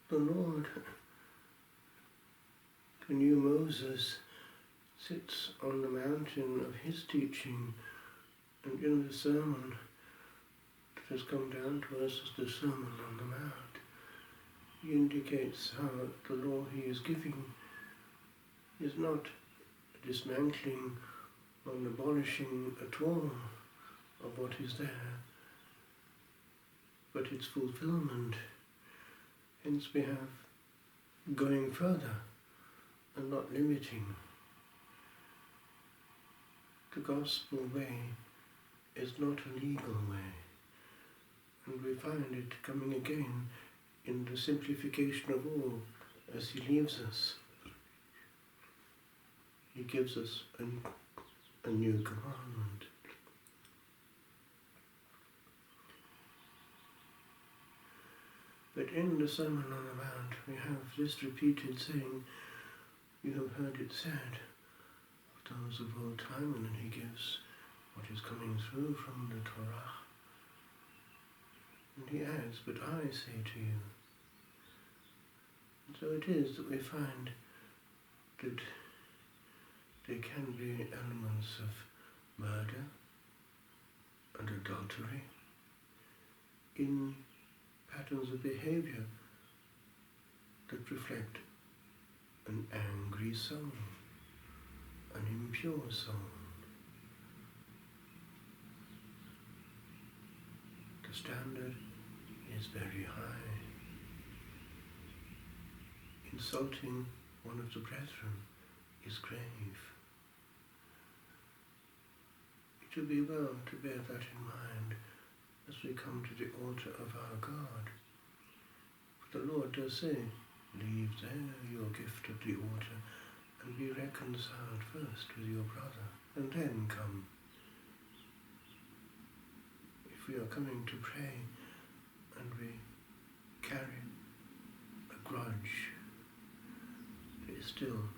the Lord, the new Moses, sits on the mountain of his teaching, and in the sermon that has come down to us as the Sermon on the Mount, he indicates how the law he is giving is not a dismantling or an abolishing at all of what is there, but its fulfillment. Hence we have going further and not limiting. The gospel way is not a legal way, and we find it coming again in the simplification of all as he leaves us. He gives us a new commandment. But in the Sermon on the Mount we have this repeated saying, "You have heard it said," of those of old time, and then he gives what is coming through from the Torah. And he adds, "But I say to you." And so it is that we find that there can be elements of murder and adultery in patterns of behavior that reflect an angry soul, an impure soul. The standard is very high. Insulting one of the brethren is grave. It will be well to bear that in mind as we come to the altar of our God. For the Lord does say, "Leave there your gift at the altar and be reconciled first with your brother, and then come." If we are coming to pray and we carry a grudge, there is still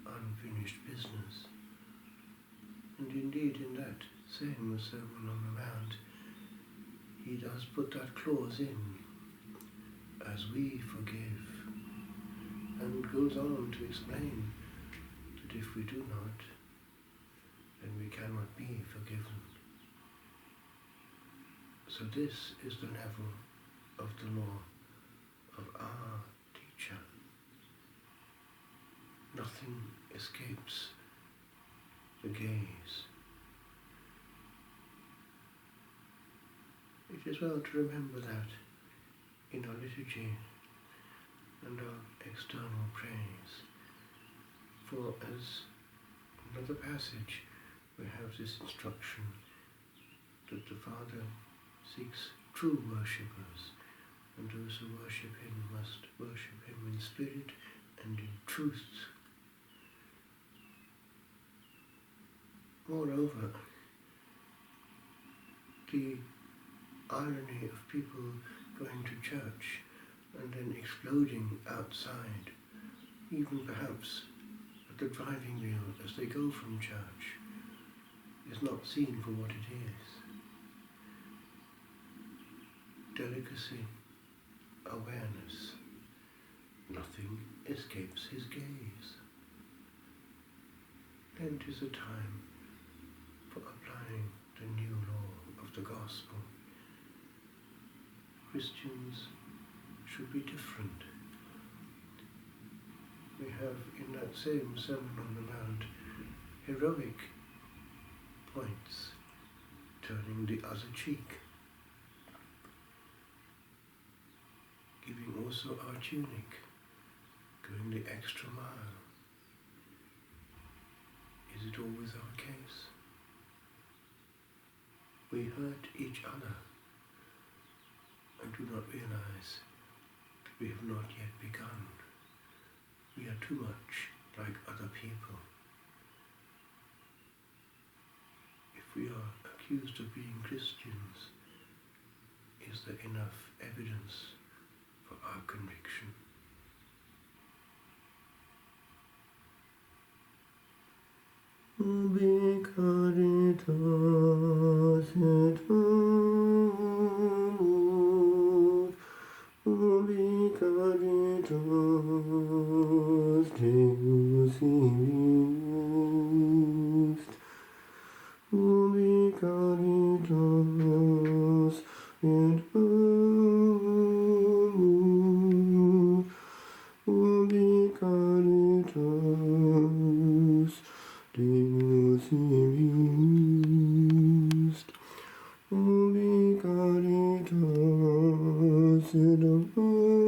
unfinished business. And indeed in that same Sermon on the Mount, he does put that clause in, "as we forgive," and goes on to explain that if we do not, then we cannot be forgiven. So this is the level of the law of our teacher. Nothing escapes the gaze. It is well to remember that in our liturgy and our external praise. For as another passage we have this instruction that the Father seeks true worshippers, and those who worship him must worship him in spirit and in truth. Moreover, the irony of people going to church and then exploding outside, even perhaps at the driving wheel as they go from church, is not seen for what it is. Delicacy, awareness, nothing escapes his gaze. Lent is a time for applying the new law of the gospel. Christians should be different. We have in that same Sermon on the Mount heroic points, turning the other cheek, giving also our tunic, going the extra mile. Is it always our case? We hurt each other and do not realize that we have not yet begun. We are too much like other people. If we are accused of being Christians, is there enough evidence for our conviction? Ubi caritas et amor, Ubicaritas Deus iust, Ubicaritas et amor, Ubicaritas Deus iust, Ubicaritas et amor.